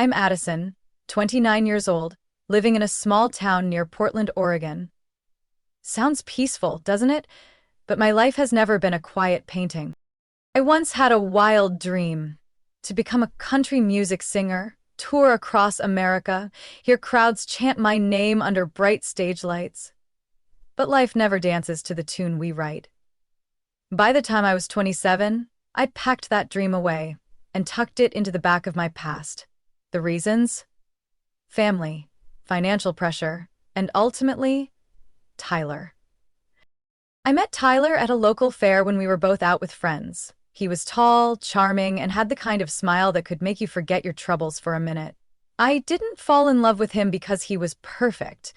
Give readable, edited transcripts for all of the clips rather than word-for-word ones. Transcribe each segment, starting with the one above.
I'm Addison, 29 years old, living in a small town near Portland, Oregon. Sounds peaceful, doesn't it? But my life has never been a quiet painting. I once had a wild dream to become a country music singer, tour across America, hear crowds chant my name under bright stage lights. But life never dances to the tune we write. By the time I was 27, I packed that dream away and tucked it into the back of my past. The reasons? Family, financial pressure, and ultimately, Tyler. I met Tyler at a local fair when we were both out with friends. He was tall, charming, and had the kind of smile that could make you forget your troubles for a minute. I didn't fall in love with him because he was perfect.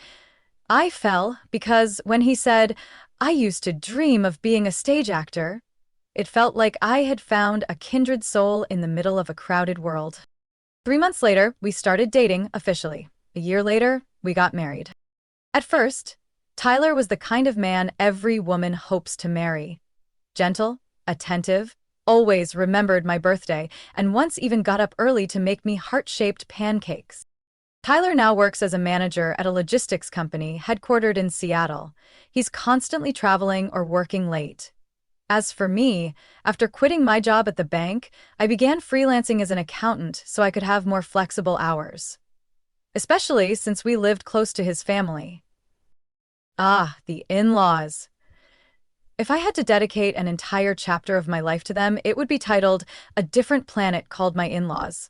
I fell because when he said, "I used to dream of being a stage actor," it felt like I had found a kindred soul in the middle of a crowded world. 3 months later, we started dating officially. A year later, we got married. At first, Tyler was the kind of man every woman hopes to marry. Gentle, attentive, always remembered my birthday, and once even got up early to make me heart-shaped pancakes. Tyler now works as a manager at a logistics company headquartered in Seattle. He's constantly traveling or working late. As for me, after quitting my job at the bank, I began freelancing as an accountant so I could have more flexible hours. Especially since we lived close to his family. The in-laws. If I had to dedicate an entire chapter of my life to them, it would be titled "A Different Planet Called My In-Laws."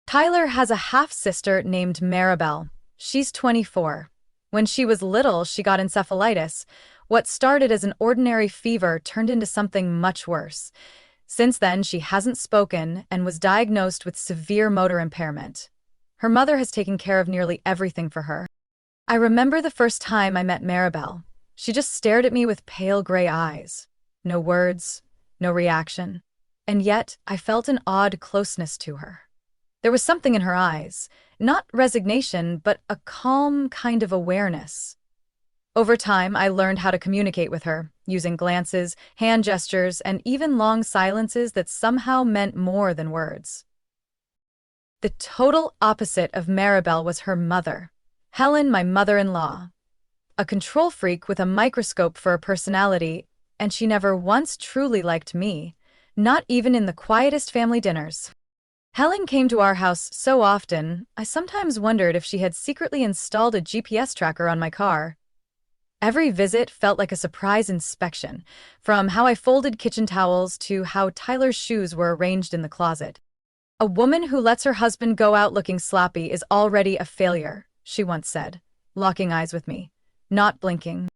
Tyler has a half-sister named Maribel. She's 24. When she was little, she got encephalitis. What started as an ordinary fever turned into something much worse. Since then, she hasn't spoken and was diagnosed with severe motor impairment. Her mother has taken care of nearly everything for her. I remember the first time I met Maribel. She just stared at me with pale gray eyes. No words, no reaction. And yet, I felt an odd closeness to her. There was something in her eyes, not resignation, but a calm kind of awareness. Over time, I learned how to communicate with her, using glances, hand gestures, and even long silences that somehow meant more than words. The total opposite of Maribel was her mother, Helen, my mother-in-law. A control freak with a microscope for a personality, and she never once truly liked me, not even in the quietest family dinners. Helen came to our house so often, I sometimes wondered if she had secretly installed a GPS tracker on my car. Every visit felt like a surprise inspection, from how I folded kitchen towels to how Tyler's shoes were arranged in the closet. "A woman who lets her husband go out looking sloppy is already a failure," she once said, locking eyes with me, not blinking.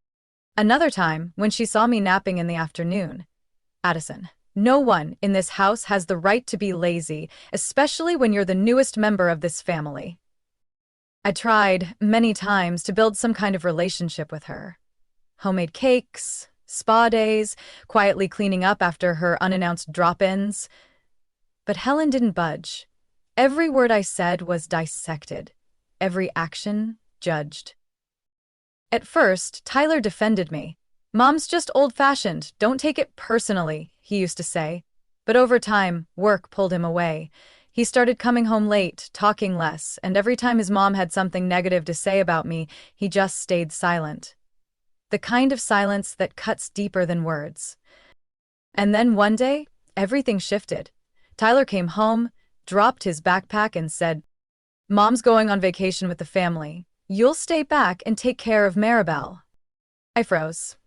Another time, when she saw me napping in the afternoon, "Addison, no one in this house has the right to be lazy, especially when you're the newest member of this family." I tried, many times, to build some kind of relationship with her. Homemade cakes, spa days, quietly cleaning up after her unannounced drop-ins. But Helen didn't budge. Every word I said was dissected, every action judged. At first, Tyler defended me. "Mom's just old-fashioned, don't take it personally," he used to say. But over time, work pulled him away. He started coming home late, talking less, and every time his mom had something negative to say about me, he just stayed silent. The kind of silence that cuts deeper than words. And then one day, everything shifted. Tyler came home, dropped his backpack, and said, "Mom's going on vacation with the family. You'll stay back and take care of Maribel." I froze.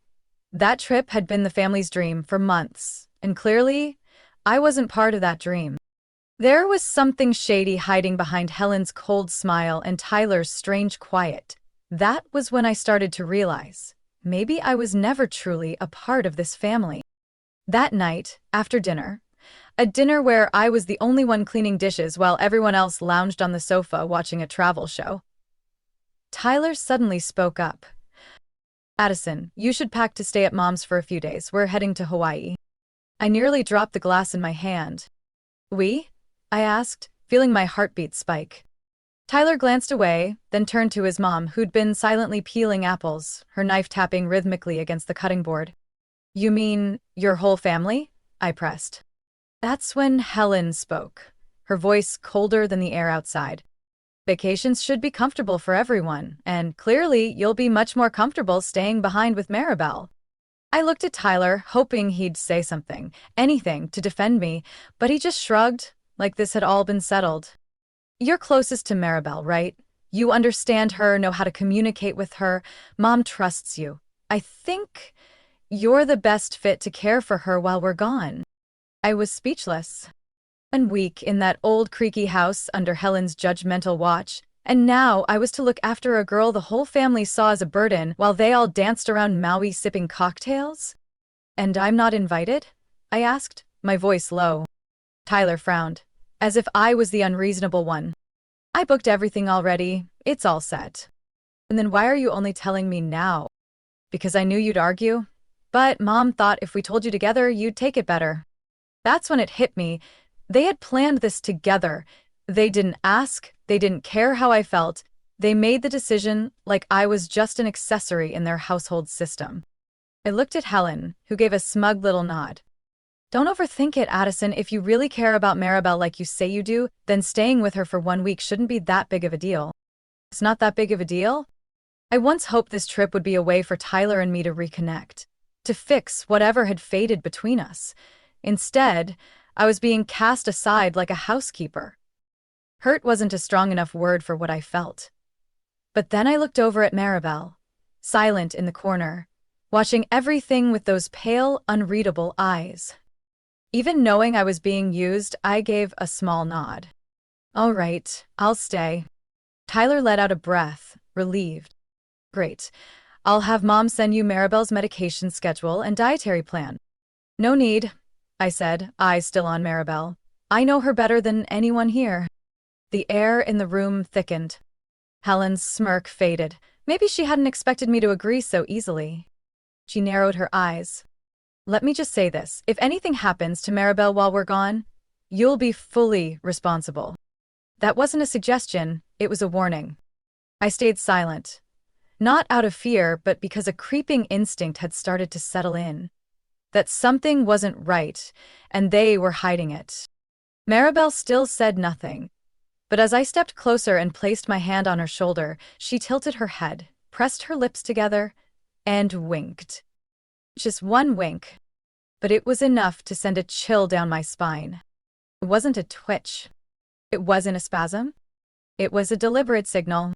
That trip had been the family's dream for months, and clearly, I wasn't part of that dream. There was something shady hiding behind Helen's cold smile and Tyler's strange quiet. That was when I started to realize, maybe I was never truly a part of this family. That night, after dinner, a dinner where I was the only one cleaning dishes while everyone else lounged on the sofa watching a travel show, Tyler suddenly spoke up. "Addison, you should pack to stay at Mom's for a few days. We're heading to Hawaii." I nearly dropped the glass in my hand. "We?" I asked, feeling my heartbeat spike. Tyler glanced away, then turned to his mom, who'd been silently peeling apples, her knife tapping rhythmically against the cutting board. "You mean your whole family?" I pressed. That's when Helen spoke. her voice colder than the air outside. Vacations should be comfortable for everyone, and clearly you'll be much more comfortable staying behind with Maribel. I looked at Tyler, hoping he'd say something, anything, to defend me, but he just shrugged, like this had all been settled. You're closest to Maribel, right? You understand her, know how to communicate with her. Mom trusts you. I think you're the best fit to care for her while we're gone. I was speechless. And weak in that old creaky house under Helen's judgmental watch, and now I was to look after a girl the whole family saw as a burden while they all danced around Maui sipping cocktails? And I'm not invited? I asked, my voice low. Tyler frowned, as if I was the unreasonable one. I booked everything already, it's all set. And then why are you only telling me now? Because I knew you'd argue? But Mom thought if we told you together, you'd take it better. That's when it hit me. They had planned this together. They didn't ask, they didn't care how I felt. They made the decision like I was just an accessory in their household system. I looked at Helen, who gave a smug little nod. Don't overthink it, Addison. If you really care about Maribel like you say you do, then staying with her for 1 week shouldn't be that big of a deal. It's not that big of a deal? I once hoped this trip would be a way for Tyler and me to reconnect, to fix whatever had faded between us. Instead, I was being cast aside like a housekeeper. Hurt wasn't a strong enough word for what I felt. But then I looked over at Maribel, silent in the corner, watching everything with those pale, unreadable eyes. Even knowing I was being used, I gave a small nod. All right, I'll stay. Tyler let out a breath, relieved. Great. I'll have Mom send you Maribel's medication schedule and dietary plan. No need, I said, eyes still on Maribel. I know her better than anyone here. The air in the room thickened. Helen's smirk faded. Maybe she hadn't expected me to agree so easily. She narrowed her eyes. Let me just say this. If anything happens to Maribel while we're gone, you'll be fully responsible. That wasn't a suggestion, it was a warning. I stayed silent. Not out of fear, but because a creeping instinct had started to settle in. That something wasn't right, and they were hiding it. Maribel still said nothing. But as I stepped closer and placed my hand on her shoulder, she tilted her head, pressed her lips together, and winked. Just one wink. But it was enough to send a chill down my spine. It wasn't a twitch. It wasn't a spasm. It was a deliberate signal.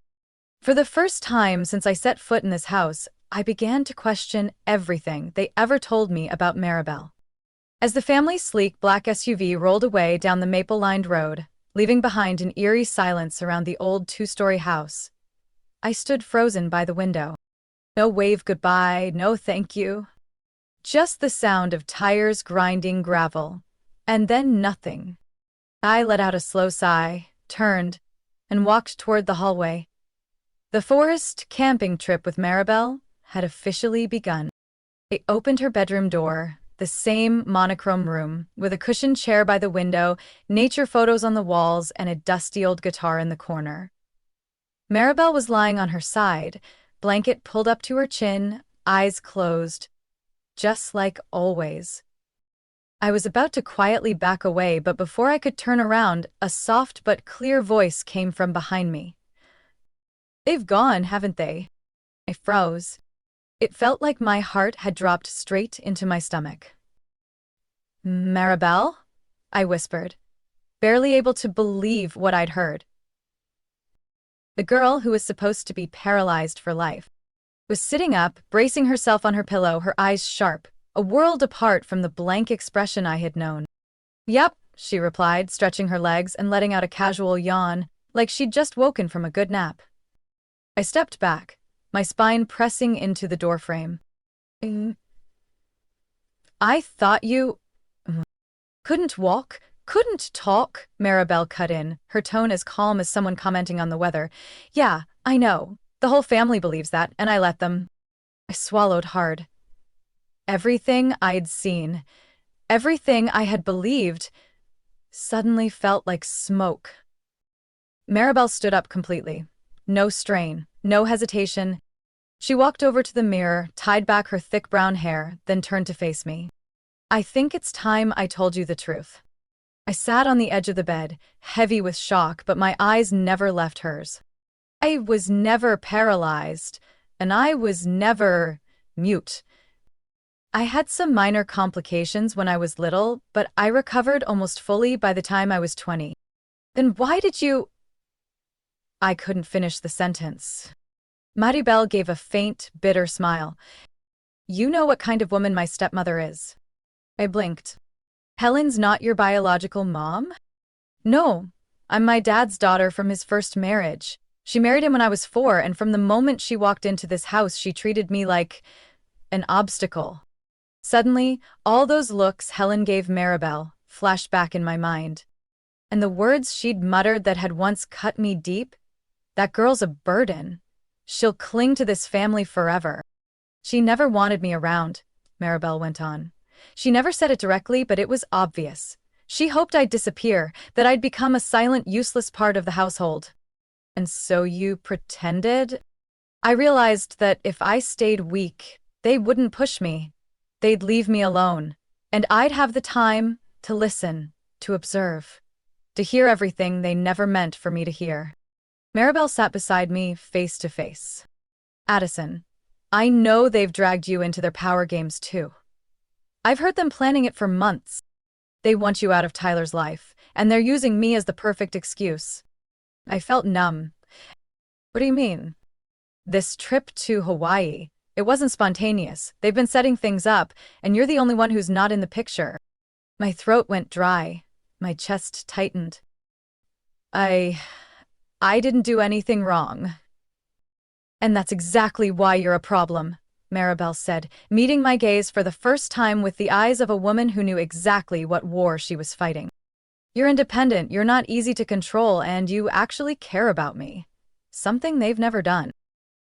For the first time since I set foot in this house, I began to question everything they ever told me about Maribel. As the family's sleek black SUV rolled away down the maple-lined road, leaving behind an eerie silence around the old two-story house, I stood frozen by the window. No wave goodbye, no thank you. Just the sound of tires grinding gravel, and then nothing. I let out a slow sigh, turned, and walked toward the hallway. The forest camping trip with Maribel had officially begun. I opened her bedroom door, the same monochrome room, with a cushioned chair by the window, nature photos on the walls, and a dusty old guitar in the corner. Maribel was lying on her side, blanket pulled up to her chin, eyes closed, just like always. I was about to quietly back away, but before I could turn around, a soft but clear voice came from behind me. They've gone, haven't they? I froze. It felt like my heart had dropped straight into my stomach. Maribel? I whispered, barely able to believe what I'd heard. The girl who was supposed to be paralyzed for life was sitting up, bracing herself on her pillow, her eyes sharp, a world apart from the blank expression I had known. Yep, she replied, stretching her legs and letting out a casual yawn, like she'd just woken from a good nap. I stepped back, my spine pressing into the doorframe. I thought you couldn't walk, couldn't talk, Maribel cut in, her tone as calm as someone commenting on the weather. Yeah, I know. The whole family believes that, and I let them. I swallowed hard. Everything I'd seen, everything I had believed, suddenly felt like smoke. Maribel stood up completely. No strain, no hesitation. She walked over to the mirror, tied back her thick brown hair, then turned to face me. I think it's time I told you the truth. I sat on the edge of the bed, heavy with shock, but my eyes never left hers. I was never paralyzed, and I was never mute. I had some minor complications when I was little, but I recovered almost fully by the time I was 20. Then why did you— I couldn't finish the sentence. Maribel gave a faint, bitter smile. You know what kind of woman my stepmother is. I blinked. Helen's not your biological mom? No, I'm my dad's daughter from his first marriage. She married him when I was 4, and from the moment she walked into this house, she treated me like an obstacle. Suddenly, all those looks Helen gave Maribel flashed back in my mind. And the words she'd muttered that had once cut me deep? That girl's a burden. She'll cling to this family forever. She never wanted me around, Maribel went on. She never said it directly, but it was obvious. She hoped I'd disappear, that I'd become a silent, useless part of the household. And so you pretended? I realized that if I stayed weak, they wouldn't push me. They'd leave me alone, and I'd have the time to listen, to observe, to hear everything they never meant for me to hear. Maribel sat beside me, face to face. Addison, I know they've dragged you into their power games too. I've heard them planning it for months. They want you out of Tyler's life, and they're using me as the perfect excuse. I felt numb. What do you mean? This trip to Hawaii, it wasn't spontaneous. They've been setting things up, and you're the only one who's not in the picture. My throat went dry. My chest tightened. I didn't do anything wrong. And that's exactly why you're a problem, Maribel said, meeting my gaze for the first time with the eyes of a woman who knew exactly what war she was fighting. You're independent, you're not easy to control, and you actually care about me. Something they've never done.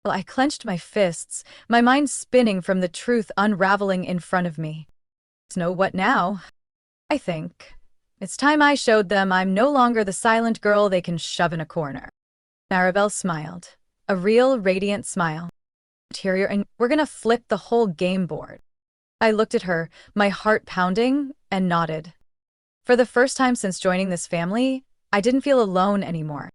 Well, I clenched my fists, my mind spinning from the truth unraveling in front of me. So what now? I think it's time I showed them I'm no longer the silent girl they can shove in a corner. Maribel smiled, a real radiant smile. Interior, and we're gonna flip the whole game board. I looked at her, my heart pounding, and nodded. For the first time since joining this family, I didn't feel alone anymore.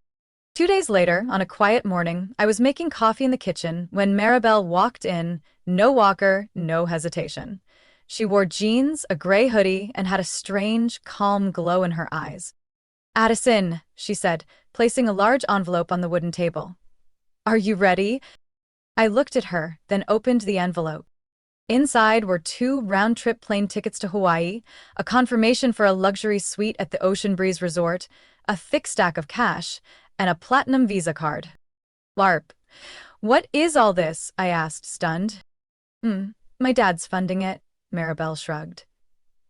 2 days later, on a quiet morning, I was making coffee in the kitchen when Maribel walked in, no walker, no hesitation. She wore jeans, a gray hoodie, and had a strange, calm glow in her eyes. Addison, she said, placing a large envelope on the wooden table. Are you ready? I looked at her, then opened the envelope. Inside were 2 round-trip plane tickets to Hawaii, a confirmation for a luxury suite at the Ocean Breeze Resort, a thick stack of cash, and a platinum Visa card. LARP. What is all this? I asked, stunned. My dad's funding it, Maribel shrugged.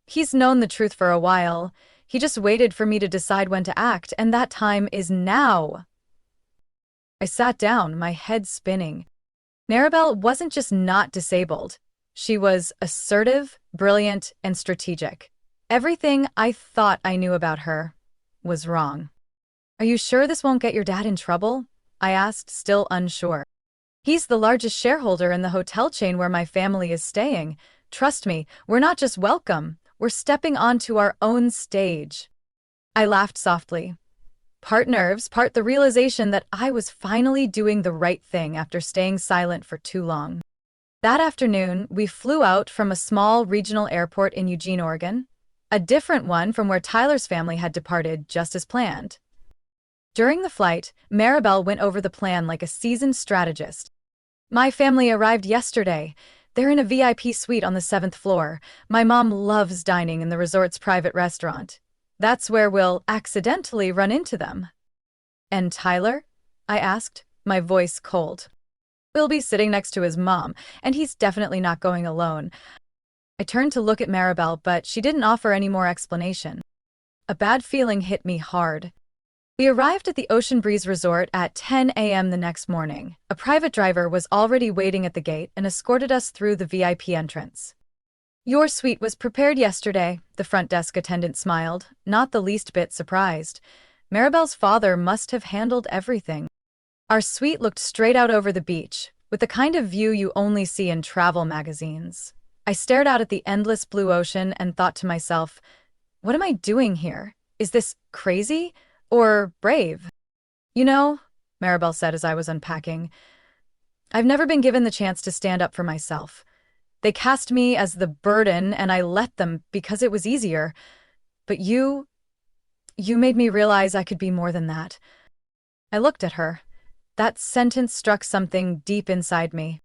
He's known the truth for a while. He just waited for me to decide when to act, and that time is now. I sat down, my head spinning. Maribel wasn't just not disabled. She was assertive, brilliant, and strategic. Everything I thought I knew about her was wrong. Are you sure this won't get your dad in trouble? I asked, still unsure. He's the largest shareholder in the hotel chain where my family is staying. Trust me, we're not just welcome, we're stepping onto our own stage. I laughed softly. Part nerves, part the realization that I was finally doing the right thing after staying silent for too long. That afternoon, we flew out from a small regional airport in Eugene, Oregon, a different one from where Tyler's family had departed just as planned. During the flight, Maribel went over the plan like a seasoned strategist. My family arrived yesterday. They're in a VIP suite on the 7th floor. My mom loves dining in the resort's private restaurant. That's where we'll accidentally run into them. And Tyler? I asked, my voice cold. We'll be sitting next to his mom, and he's definitely not going alone. I turned to look at Maribel, but she didn't offer any more explanation. A bad feeling hit me hard. We arrived at the Ocean Breeze Resort at 10 a.m. the next morning. A private driver was already waiting at the gate and escorted us through the VIP entrance. Your suite was prepared yesterday, the front desk attendant smiled, not the least bit surprised. Maribel's father must have handled everything. Our suite looked straight out over the beach, with the kind of view you only see in travel magazines. I stared out at the endless blue ocean and thought to myself, what am I doing here? Is this crazy or brave? You know, Maribel said as I was unpacking, I've never been given the chance to stand up for myself. They cast me as the burden and I let them because it was easier. But you made me realize I could be more than that. I looked at her. That sentence struck something deep inside me.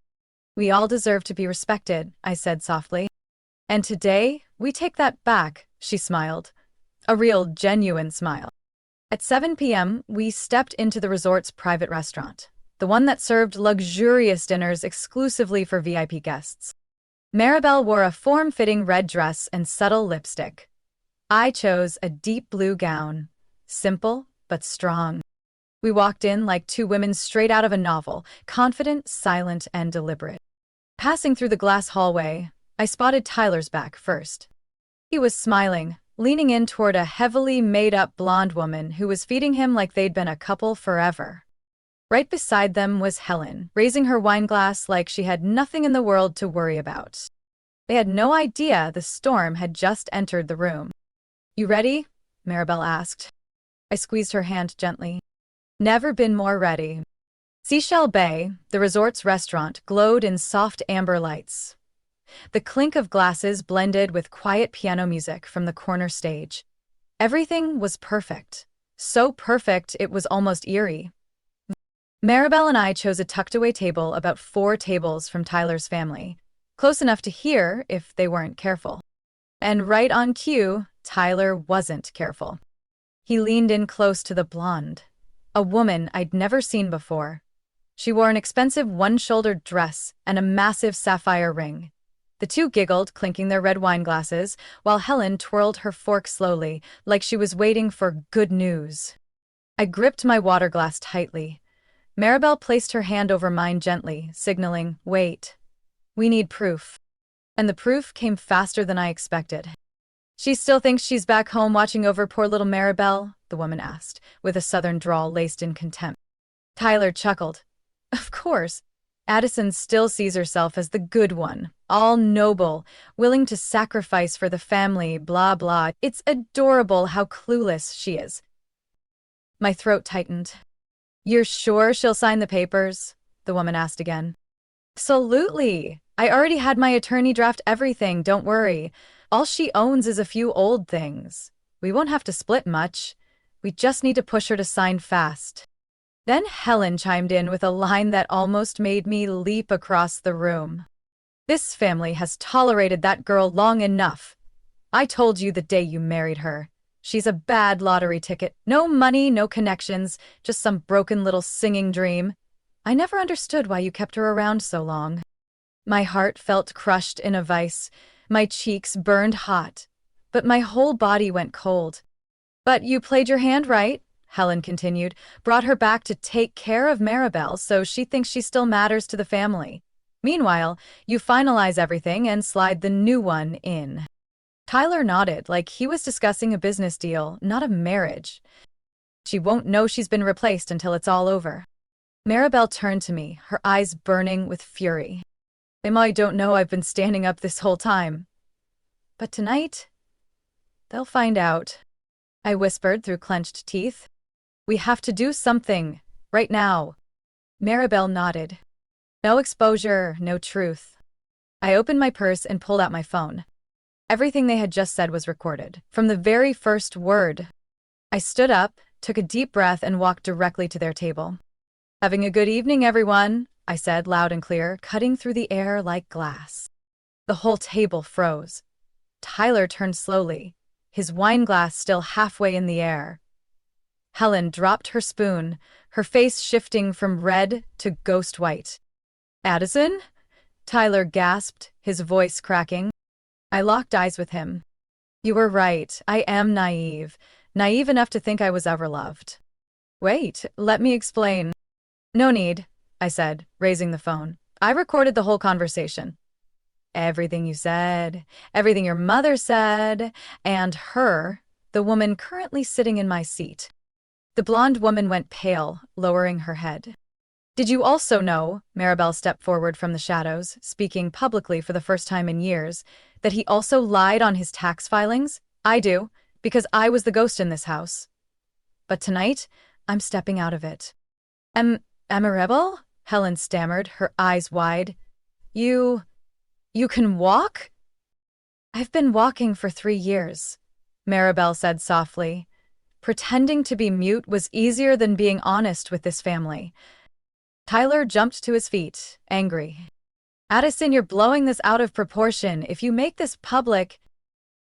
We all deserve to be respected, I said softly. And today, we take that back, she smiled. A real, genuine smile. At 7 p.m., we stepped into the resort's private restaurant, the one that served luxurious dinners exclusively for VIP guests. Maribel wore a form-fitting red dress and subtle lipstick. I chose a deep blue gown, simple but strong. We walked in like two women straight out of a novel, confident, silent, and deliberate. Passing through the glass hallway, I spotted Tyler's back first. He was smiling, leaning in toward a heavily made-up blonde woman who was feeding him like they'd been a couple forever. Right beside them was Helen, raising her wine glass like she had nothing in the world to worry about. They had no idea the storm had just entered the room. "You ready?" Maribel asked. I squeezed her hand gently. Never been more ready. Seashell Bay, the resort's restaurant, glowed in soft amber lights. The clink of glasses blended with quiet piano music from the corner stage. Everything was perfect. So perfect it was almost eerie. Maribel and I chose a tucked-away table about 4 tables from Tyler's family, close enough to hear if they weren't careful. And right on cue, Tyler wasn't careful. He leaned in close to the blonde, a woman I'd never seen before. She wore an expensive one-shouldered dress and a massive sapphire ring. The two giggled, clinking their red wine glasses, while Helen twirled her fork slowly, like she was waiting for good news. I gripped my water glass tightly. Maribel placed her hand over mine gently, signaling, "Wait. We need proof." And the proof came faster than I expected. "She still thinks she's back home watching over poor little Maribel?" the woman asked, with a southern drawl laced in contempt. Tyler chuckled. "Of course. Addison still sees herself as the good one, all noble, willing to sacrifice for the family, blah blah. It's adorable how clueless she is." My throat tightened. "You're sure she'll sign the papers?" the woman asked again. "Absolutely. I already had my attorney draft everything, don't worry. All she owns is a few old things. We won't have to split much. We just need to push her to sign fast." Then Helen chimed in with a line that almost made me leap across the room. "This family has tolerated that girl long enough. I told you the day you married her. She's a bad lottery ticket. No money, no connections, just some broken little singing dream. I never understood why you kept her around so long." My heart felt crushed in a vice. My cheeks burned hot, but my whole body went cold. "But you played your hand right," Helen continued, "brought her back to take care of Maribel, so she thinks she still matters to the family. Meanwhile, you finalize everything and slide the new one in." Tyler nodded like he was discussing a business deal, not a marriage. "She won't know she's been replaced until it's all over." Maribel turned to me, her eyes burning with fury. "They might don't know I've been standing up this whole time. But tonight, they'll find out," I whispered through clenched teeth. "We have to do something, right now." Maribel nodded. "No exposure, no truth." I opened my purse and pulled out my phone. Everything they had just said was recorded, from the very first word. I stood up, took a deep breath, and walked directly to their table. "Having a good evening, everyone," I said loud and clear, cutting through the air like glass. The whole table froze. Tyler turned slowly, his wine glass still halfway in the air. Helen dropped her spoon, her face shifting from red to ghost white. "Addison?" Tyler gasped, his voice cracking. I locked eyes with him. "You were right, I am naive enough to think I was ever loved." "Wait, let me explain." "No need," I said, raising the phone. "I recorded the whole conversation. Everything you said, everything your mother said, and her, the woman currently sitting in my seat." The blonde woman went pale, lowering her head. "Did you also know," Maribel stepped forward from the shadows, speaking publicly for the first time in years, "that he also lied on his tax filings?" "I do," because I was the ghost in this house. But tonight, I'm stepping out of it. Maribel? Helen stammered, her eyes wide. You can walk? I've been walking for 3 years, Maribel said softly. Pretending to be mute was easier than being honest with this family. Tyler jumped to his feet, angry. Addison, you're blowing this out of proportion. If you make this public,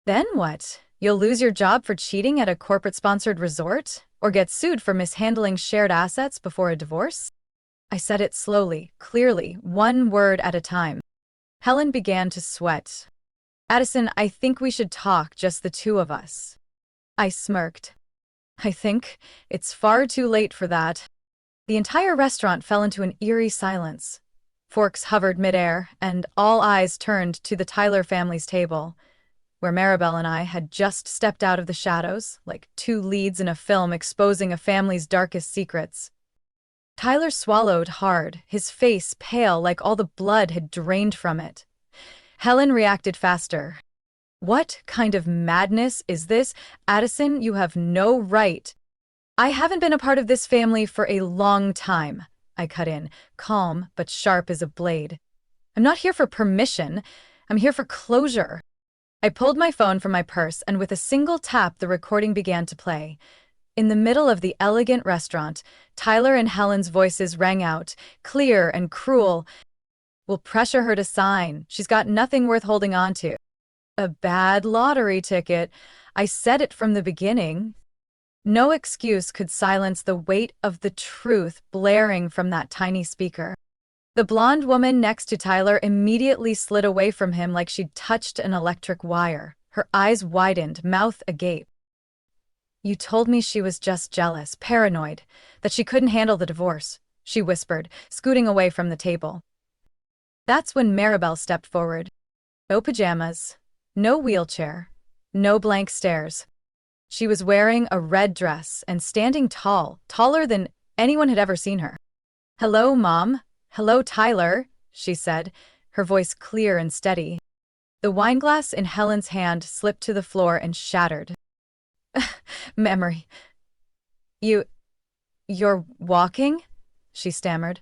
then what? You'll lose your job for cheating at a corporate-sponsored resort? Or get sued for mishandling shared assets before a divorce? I said it slowly, clearly, one word at a time. Helen began to sweat. Addison, I think we should talk, just the two of us. I smirked. I think it's far too late for that. The entire restaurant fell into an eerie silence. Forks hovered midair, and all eyes turned to the Tyler family's table, where Maribel and I had just stepped out of the shadows, like two leads in a film exposing a family's darkest secrets. Tyler swallowed hard, his face pale like all the blood had drained from it. Helen reacted faster. What kind of madness is this? Addison, you have no right. I haven't been a part of this family for a long time, I cut in, calm but sharp as a blade. I'm not here for permission. I'm here for closure. I pulled my phone from my purse, and with a single tap the recording began to play. In the middle of the elegant restaurant, Tyler and Helen's voices rang out, clear and cruel. We'll pressure her to sign. She's got nothing worth holding on to. A bad lottery ticket. I said it from the beginning. No excuse could silence the weight of the truth blaring from that tiny speaker. The blonde woman next to Tyler immediately slid away from him like she'd touched an electric wire. Her eyes widened, mouth agape. You told me she was just jealous, paranoid, that she couldn't handle the divorce, she whispered, scooting away from the table. That's when Maribel stepped forward. No pajamas, no wheelchair, no blank stares. She was wearing a red dress and standing tall, taller than anyone had ever seen her. Hello, Mom. Hello, Tyler, she said, her voice clear and steady. The wineglass in Helen's hand slipped to the floor and shattered. Memory. You're walking? She stammered.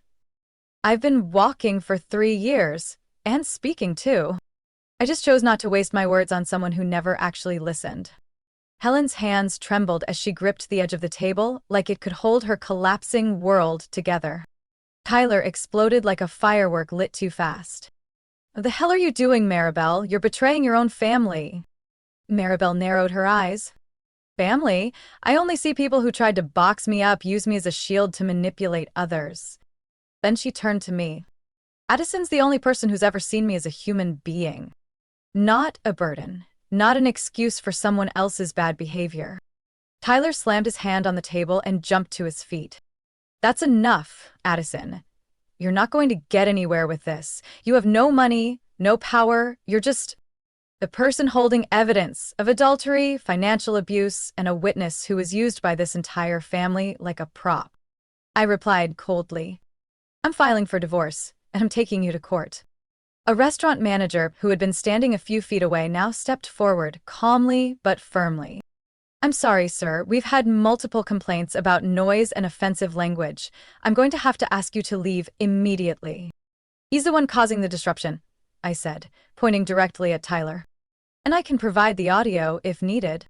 I've been walking for 3 years, and speaking too. I just chose not to waste my words on someone who never actually listened. Helen's hands trembled as she gripped the edge of the table like it could hold her collapsing world together. Tyler exploded like a firework lit too fast. What the hell are you doing, Maribel? You're betraying your own family. Maribel narrowed her eyes. Family? I only see people who tried to box me up, use me as a shield to manipulate others. Then she turned to me. Addison's the only person who's ever seen me as a human being. Not a burden. Not an excuse for someone else's bad behavior. Tyler slammed his hand on the table and jumped to his feet. That's enough, Addison. You're not going to get anywhere with this. You have no money, no power. You're just the person holding evidence of adultery, financial abuse, and a witness who was used by this entire family like a prop. I replied coldly. I'm filing for divorce, and I'm taking you to court. A restaurant manager who had been standing a few feet away now stepped forward, calmly but firmly. I'm sorry, sir. We've had multiple complaints about noise and offensive language. I'm going to have to ask you to leave immediately. He's the one causing the disruption, I said, pointing directly at Tyler. And I can provide the audio if needed.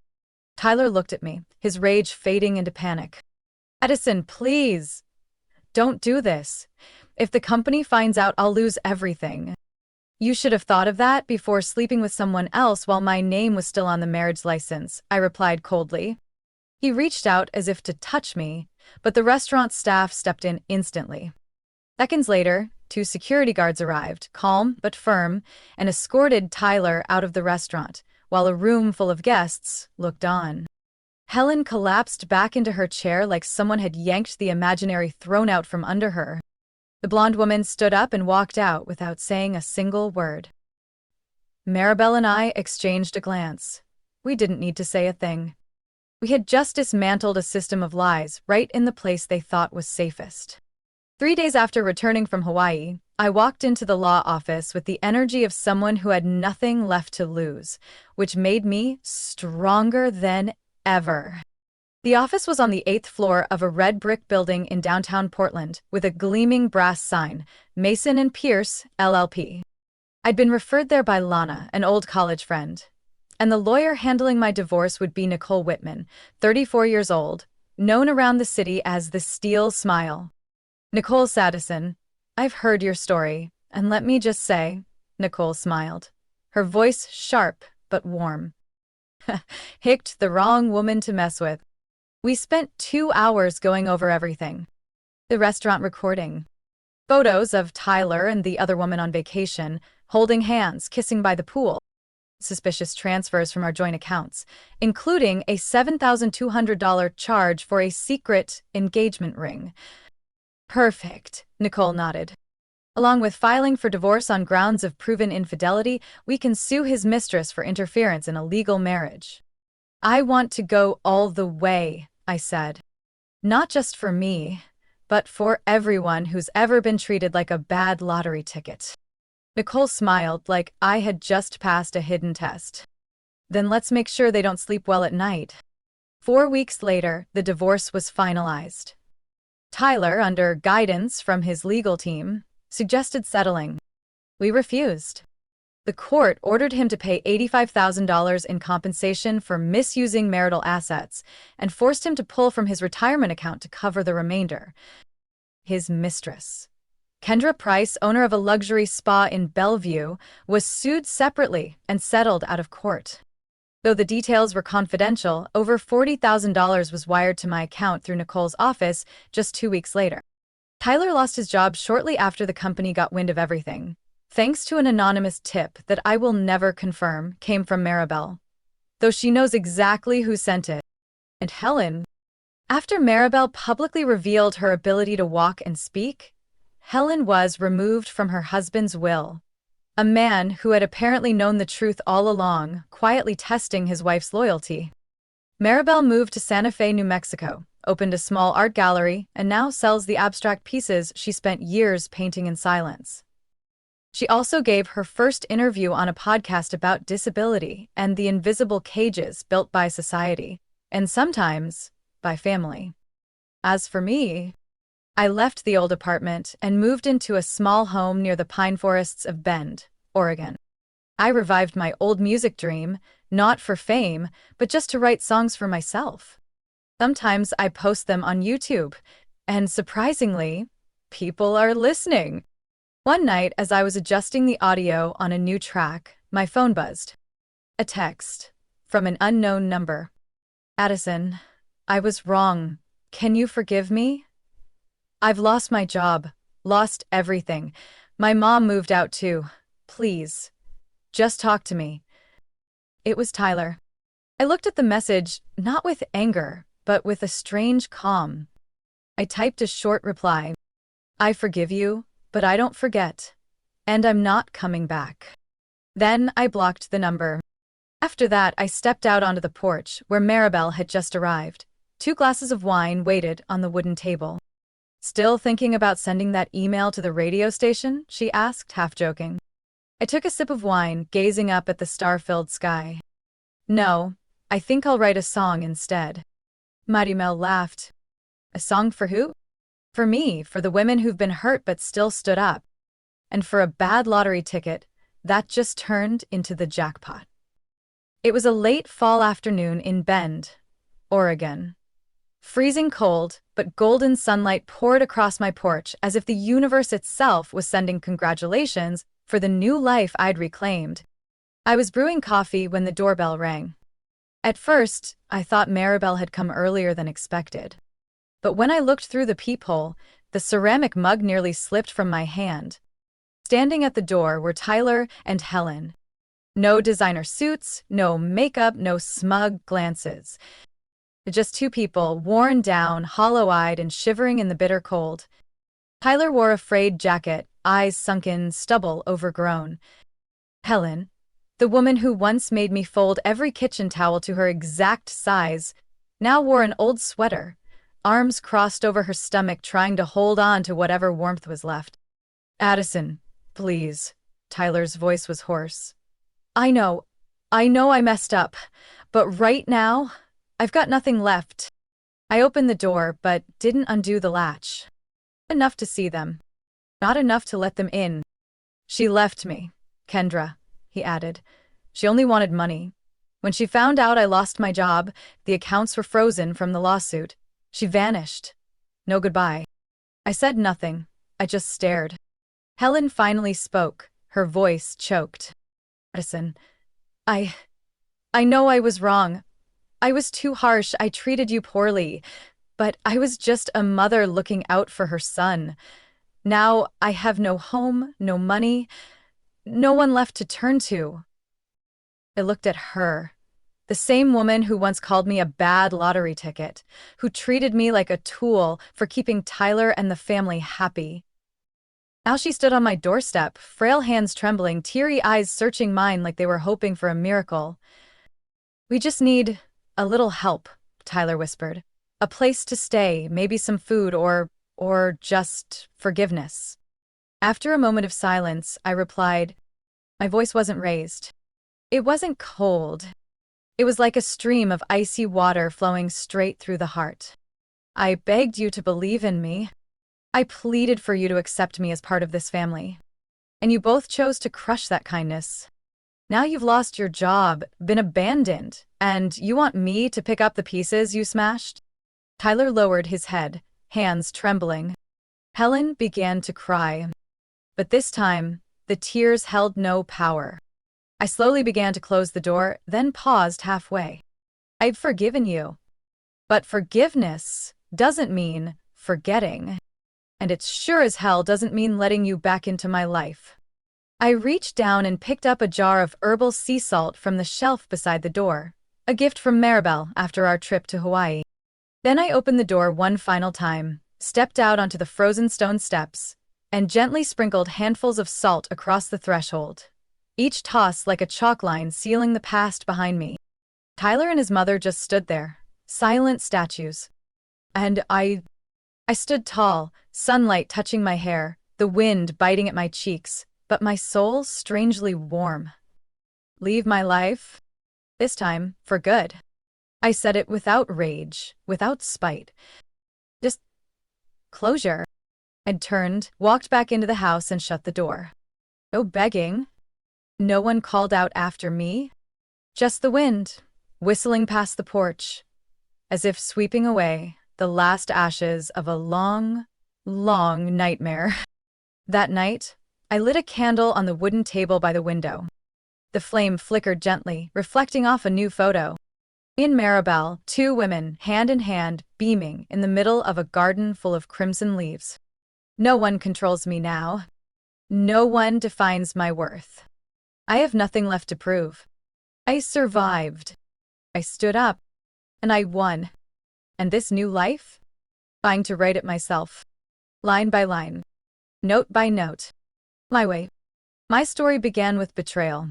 Tyler looked at me, his rage fading into panic. Addison, please. Don't do this. If the company finds out, I'll lose everything. You should have thought of that before sleeping with someone else while my name was still on the marriage license, I replied coldly. He reached out as if to touch me, but the restaurant staff stepped in instantly. Seconds later, 2 security guards arrived, calm but firm, and escorted Tyler out of the restaurant, while a room full of guests looked on. Helen collapsed back into her chair like someone had yanked the imaginary throne out from under her. The blonde woman stood up and walked out without saying a single word. Maribel and I exchanged a glance. We didn't need to say a thing. We had just dismantled a system of lies right in the place they thought was safest. 3 days after returning from Hawaii, I walked into the law office with the energy of someone who had nothing left to lose, which made me stronger than ever. The office was on the 8th floor of a red brick building in downtown Portland with a gleaming brass sign, Mason and Pierce, LLP. I'd been referred there by Lana, an old college friend. And the lawyer handling my divorce would be Nicole Whitman, 34 years old, known around the city as the Steel Smile. Nicole Addison, I've heard your story, and let me just say, Nicole smiled, her voice sharp but warm. Hicked the wrong woman to mess with. We spent 2 hours going over everything. The restaurant recording. Photos of Tyler and the other woman on vacation, holding hands, kissing by the pool. Suspicious transfers from our joint accounts, including a $7,200 charge for a secret engagement ring. Perfect, Nicole nodded. Along with filing for divorce on grounds of proven infidelity, we can sue his mistress for interference in a legal marriage. I want to go all the way, I said. Not just for me, but for everyone who's ever been treated like a bad lottery ticket. Nicole smiled like I had just passed a hidden test. Then let's make sure they don't sleep well at night. 4 weeks later, the divorce was finalized. Tyler, under guidance from his legal team, suggested settling. We refused. The court ordered him to pay $85,000 in compensation for misusing marital assets and forced him to pull from his retirement account to cover the remainder. His mistress, Kendra Price, owner of a luxury spa in Bellevue, was sued separately and settled out of court. Though the details were confidential, over $40,000 was wired to my account through Nicole's office just 2 weeks later. Tyler lost his job shortly after the company got wind of everything, thanks to an anonymous tip that I will never confirm came from Maribel, though she knows exactly who sent it. And Helen. After Maribel publicly revealed her ability to walk and speak, Helen was removed from her husband's will. A man who had apparently known the truth all along, quietly testing his wife's loyalty. Maribel moved to Santa Fe, New Mexico, opened a small art gallery, and now sells the abstract pieces she spent years painting in silence. She also gave her first interview on a podcast about disability and the invisible cages built by society, and sometimes by family. As for me, I left the old apartment and moved into a small home near the pine forests of Bend, Oregon. I revived my old music dream, not for fame, but just to write songs for myself. Sometimes I post them on YouTube, and surprisingly, people are listening. One night, as I was adjusting the audio on a new track, my phone buzzed. A text from an unknown number. Addison, I was wrong. Can you forgive me? I've lost my job, lost everything. My mom moved out too. Please, just talk to me. It was Tyler. I looked at the message, not with anger, but with a strange calm. I typed a short reply. I forgive you, but I don't forget. And I'm not coming back. Then I blocked the number. After that, I stepped out onto the porch where Maribel had just arrived. 2 glasses of wine waited on the wooden table. Still thinking about sending that email to the radio station? She asked, half joking. I took a sip of wine, gazing up at the star-filled sky. No, I think I'll write a song instead. Maribel laughed. A song for who? For me, for the women who've been hurt but still stood up. And for a bad lottery ticket, that just turned into the jackpot. It was a late fall afternoon in Bend, Oregon. Freezing cold, but golden sunlight poured across my porch as if the universe itself was sending congratulations for the new life I'd reclaimed. I was brewing coffee when the doorbell rang. At first, I thought Maribel had come earlier than expected. But when I looked through the peephole, the ceramic mug nearly slipped from my hand. Standing at the door were Tyler and Helen. No designer suits, no makeup, no smug glances. Just 2 people, worn down, hollow-eyed, and shivering in the bitter cold. Tyler wore a frayed jacket, eyes sunken, stubble overgrown. Helen, the woman who once made me fold every kitchen towel to her exact size, now wore an old sweater, arms crossed over her stomach trying to hold on to whatever warmth was left. Addison, please. Tyler's voice was hoarse. I know. I know I messed up. But right now, I've got nothing left. I opened the door, but didn't undo the latch. Enough to see them. Not enough to let them in. She left me. Kendra, he added. She only wanted money. When she found out I lost my job, the accounts were frozen from the lawsuit. She vanished. No goodbye. I said nothing. I just stared. Helen finally spoke, her voice choked. Addison, I know I was wrong. I was too harsh. I treated you poorly. But I was just a mother looking out for her son. Now I have no home, no money, no one left to turn to. I looked at her, the same woman who once called me a bad lottery ticket, who treated me like a tool for keeping Tyler and the family happy. Now she stood on my doorstep, frail hands trembling, teary eyes searching mine like they were hoping for a miracle. We just need a little help, Tyler whispered. A place to stay, maybe some food or just forgiveness. After a moment of silence, I replied. My voice wasn't raised. It wasn't cold. It was like a stream of icy water flowing straight through the heart. I begged you to believe in me. I pleaded for you to accept me as part of this family. And you both chose to crush that kindness. Now you've lost your job, been abandoned, and you want me to pick up the pieces you smashed? Tyler lowered his head, hands trembling. Helen began to cry. But this time, the tears held no power. I slowly began to close the door, then paused halfway. I've forgiven you. But forgiveness doesn't mean forgetting. And it sure as hell doesn't mean letting you back into my life. I reached down and picked up a jar of herbal sea salt from the shelf beside the door, a gift from Maribel after our trip to Hawaii. Then I opened the door one final time, stepped out onto the frozen stone steps, and gently sprinkled handfuls of salt across the threshold, each toss like a chalk line sealing the past behind me. Tyler and his mother just stood there, silent statues. And I stood tall, sunlight touching my hair, the wind biting at my cheeks, but my soul strangely warm. Leave my life? This time, for good. I said it without rage, without spite. Just closure. I turned, walked back into the house and shut the door. No begging. No one called out after me. Just the wind, whistling past the porch, as if sweeping away the last ashes of a long, long nightmare. That night, I lit a candle on the wooden table by the window. The flame flickered gently, reflecting off a new photo. Me and Maribel, two women, hand in hand, beaming in the middle of a garden full of crimson leaves. No one controls me now. No one defines my worth. I have nothing left to prove. I survived. I stood up. And I won. And this new life? Trying to write it myself. Line by line. Note by note. My way. My story began with betrayal.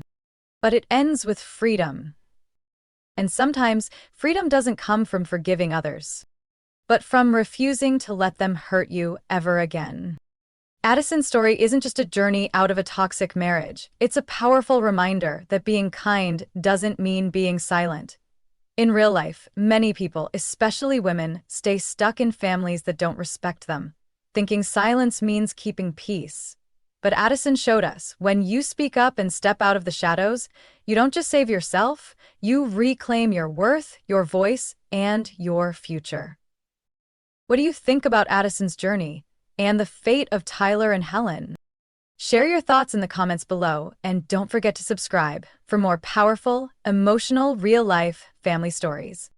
But it ends with freedom. And sometimes, freedom doesn't come from forgiving others, but from refusing to let them hurt you ever again. Addison's story isn't just a journey out of a toxic marriage. It's a powerful reminder that being kind doesn't mean being silent. In real life, many people, especially women, stay stuck in families that don't respect them, thinking silence means keeping peace. But Addison showed us, when you speak up and step out of the shadows, you don't just save yourself, you reclaim your worth, your voice, and your future. What do you think about Addison's journey and the fate of Tyler and Helen? Share your thoughts in the comments below, and don't forget to subscribe for more powerful, emotional, real-life family stories.